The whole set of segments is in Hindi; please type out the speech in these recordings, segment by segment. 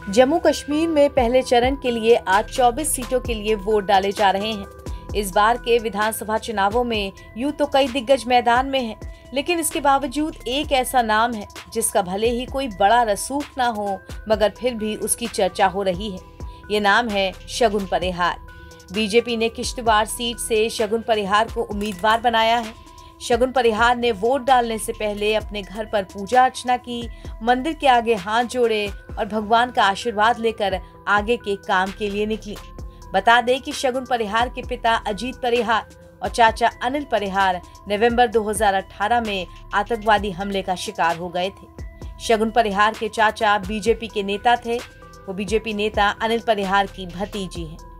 जम्मू कश्मीर में पहले चरण के लिए आज 24 सीटों के लिए वोट डाले जा रहे हैं। इस बार के विधानसभा चुनावों में यूं तो कई दिग्गज मैदान में हैं, लेकिन इसके बावजूद एक ऐसा नाम है जिसका भले ही कोई बड़ा रसूख ना हो, मगर फिर भी उसकी चर्चा हो रही है। ये नाम है शगुन परिहार। बीजेपी ने किश्तवाड़ सीट से शगुन परिहार को उम्मीदवार बनाया है। शगुन परिहार ने वोट डालने से पहले अपने घर पर पूजा अर्चना की, मंदिर के आगे हाथ जोड़े और भगवान का आशीर्वाद लेकर आगे के काम के लिए निकली। बता दें कि शगुन परिहार के पिता अजीत परिहार और चाचा अनिल परिहार नवंबर 2018 में आतंकवादी हमले का शिकार हो गए थे। शगुन परिहार के चाचा बीजेपी के नेता थे। वो बीजेपी नेता अनिल परिहार की भतीजी हैं।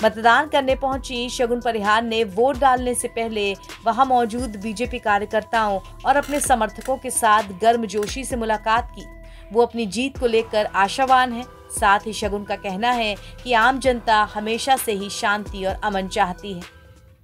मतदान करने पहुंची शगुन परिहार ने वोट डालने से पहले वहां मौजूद बीजेपी कार्यकर्ताओं और अपने समर्थकों के साथ गर्मजोशी से मुलाकात की। वो अपनी जीत को लेकर आशावान है। साथ ही शगुन का कहना है कि आम जनता हमेशा से ही शांति और अमन चाहती है।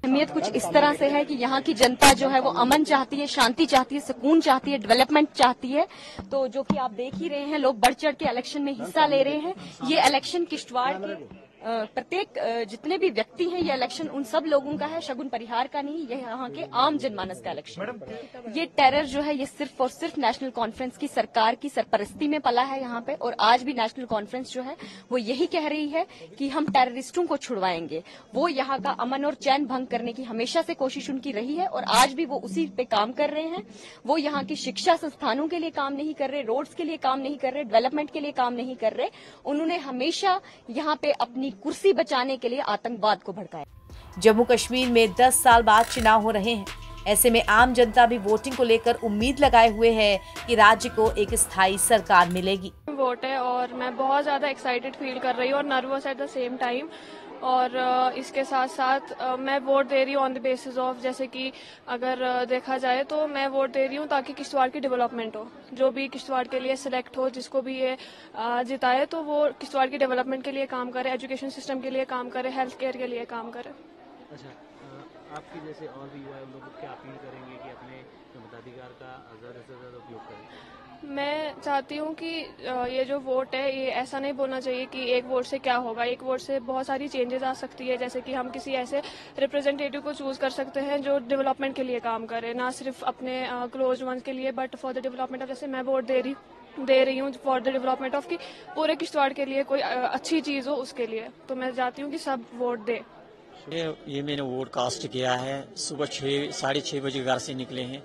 अहमियत कुछ इस तरह से है कि यहाँ की जनता जो है वो अमन चाहती है, शांति चाहती है, सुकून चाहती है, डेवलपमेंट चाहती है। तो जो कि आप देख ही रहे हैं, लोग बढ़ चढ़ के इलेक्शन में हिस्सा ले रहे हैं। ये इलेक्शन किश्तवाड़ के प्रत्येक जितने भी व्यक्ति हैं, ये इलेक्शन उन सब लोगों का है, शगुन परिहार का नहीं। ये यहाँ के आम जनमानस का इलेक्शन। ये टेरर जो है ये सिर्फ और सिर्फ नेशनल कॉन्फ्रेंस की सरकार की सरपरस्ती में पला है यहाँ पे। और आज भी नेशनल कॉन्फ्रेंस जो है वो यही कह रही है कि हम टेररिस्टों को छुड़वाएंगे। वो यहाँ का अमन और चैन भंग करने की हमेशा से कोशिश उनकी रही है और आज भी वो उसी पे काम कर रहे हैं। वो यहाँ की शिक्षा संस्थानों के लिए काम नहीं कर रहे, रोड्स के लिए काम नहीं कर रहे, डेवलपमेंट के लिए काम नहीं कर रहे। उन्होंने हमेशा यहाँ पे अपनी कुर्सी बचाने के लिए आतंकवाद को भड़काया। जम्मू कश्मीर में 10 साल बाद चुनाव हो रहे हैं। ऐसे में आम जनता भी वोटिंग को लेकर उम्मीद लगाए हुए है कि राज्य को एक स्थायी सरकार मिलेगी। वोट है और मैं बहुत ज्यादा एक्साइटेड फील कर रही हूँ और nervous at the same time. और इसके साथ साथ मैं वोट दे रही हूँ ऑन द बेसिस ऑफ, जैसे कि अगर देखा जाए तो मैं वोट दे रही हूँ ताकि किश्तवाड़ की डेवलपमेंट हो। जो भी किश्तवाड़ के लिए सिलेक्ट हो, जिसको भी ये जिताए, तो वो किश्तवाड़ की डेवलपमेंट के लिए काम करे, एजुकेशन सिस्टम के लिए काम करे, हेल्थ केयर के लिए काम करे। अच्छा, आपकी जैसे और भी युवा लोग क्या अपील करेंगे कि अपने मताधिकार का ज़्यादा से ज़्यादा उपयोग करें? मैं चाहती हूँ कि ये जो वोट है ये ऐसा नहीं बोलना चाहिए कि एक वोट से क्या होगा। एक वोट से बहुत सारी चेंजेस आ सकती है, जैसे कि हम किसी ऐसे रिप्रेजेंटेटिव को चूज कर सकते हैं जो डेवलपमेंट के लिए काम करे, ना सिर्फ अपने क्लोज वंस के लिए but for the development of. जैसे मैं वोट दे रही हूँ फॉर द डेवलपमेंट ऑफ, कि पूरे किश्तवाड़ के लिए कोई अच्छी चीज हो उसके लिए। तो मैं चाहती हूँ कि सब वोट दे। ये मैंने वोट कास्ट किया है। सुबह 6:30 बजे घर से निकले हैं।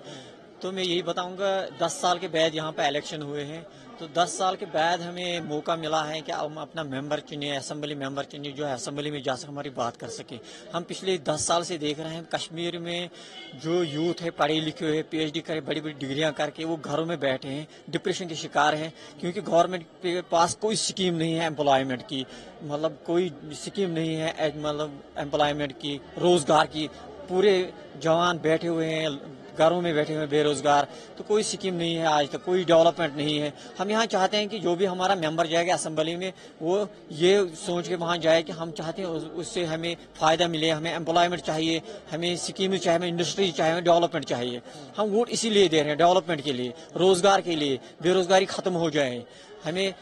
तो मैं यही बताऊंगा, 10 साल के बाद यहाँ पे इलेक्शन हुए हैं, तो 10 साल के बाद हमें मौका मिला है कि हम अपना मेंबर चुने, असेंबली मेंबर चुने, जो है असेंबली में जाकर हमारी बात कर सके। हम पिछले 10 साल से देख रहे हैं कश्मीर में जो यूथ है, पढ़े लिखे हुए, PhD करे, बड़ी बड़ी डिग्रियां करके वो घरों में बैठे हैं, डिप्रेशन के शिकार हैं, क्योंकि गवर्नमेंट के पास कोई स्कीम नहीं है एम्प्लॉयमेंट की। मतलब कोई स्कीम नहीं है मतलब एम्प्लॉयमेंट की, रोजगार की। पूरे जवान बैठे हुए हैं, घरों में बैठे हुए बेरोजगार। तो कोई स्कीम नहीं है, आज तक कोई डेवलपमेंट नहीं है। हम यहाँ चाहते हैं कि जो भी हमारा मेंबर जाएगा असेंबली में, वो ये सोच के वहाँ जाए कि हम चाहते हैं उससे हमें फायदा मिले, हमें एम्प्लॉयमेंट चाहिए, हमें स्कीम चाहिए, हमें इंडस्ट्री चाहिए, हमें डेवलपमेंट चाहिए। हम वोट इसीलिए दे रहे हैं, डेवलपमेंट के लिए, रोजगार के लिए, बेरोजगारी खत्म हो जाए। हमें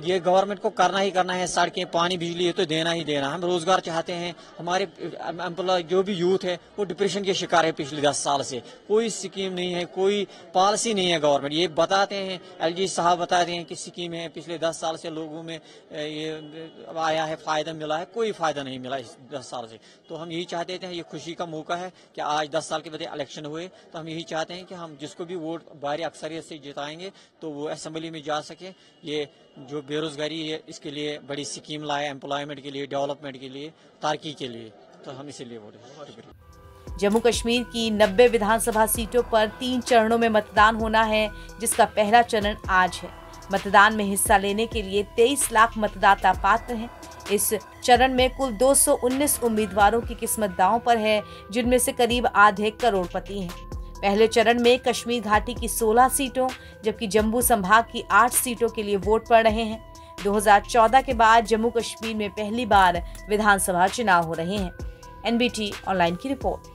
ये गवर्नमेंट को करना ही करना है, सड़कें, पानी, बिजली, ये तो देना ही देना। हम रोजगार चाहते हैं। हमारे एम्प्लॉय जो भी यूथ है वो डिप्रेशन के शिकार है पिछले 10 साल से। कोई स्कीम नहीं है, कोई पॉलिसी नहीं है गवर्नमेंट। ये बताते हैं, LG साहब बताते हैं कि स्कीम है, पिछले 10 साल से लोगों में ये आया है, फायदा मिला है। कोई फायदा नहीं मिला इस 10 साल से। तो हम यही चाहते थे, ये खुशी का मौका है कि आज 10 साल के बाद इलेक्शन हुए, तो हम यही चाहते हैं कि हम जिसको भी वोट भारी अक्सरियत से जिताएंगे तो वो असेंबली में जा सके। ये जो बेरोजगारी है इसके लिए बड़ी स्कीम लाए, एम्प्लॉयमेंट के लिए, डेवलपमेंट के लिए, तरक्की के लिए। तो हम इसीलिए वोट दें। जम्मू कश्मीर की 90 विधानसभा सीटों पर 3 चरणों में मतदान होना है, जिसका पहला चरण आज है। मतदान में हिस्सा लेने के लिए 23 लाख मतदाता पात्र हैं। इस चरण में कुल 219 उम्मीदवारों की किस्मत दांव पर है, जिनमें से करीब आधे करोड़पति हैं। पहले चरण में कश्मीर घाटी की 16 सीटों जबकि जम्मू संभाग की 8 सीटों के लिए वोट पड़ रहे हैं। 2014 के बाद जम्मू कश्मीर में पहली बार विधानसभा चुनाव हो रहे हैं। NBT ऑनलाइन की रिपोर्ट।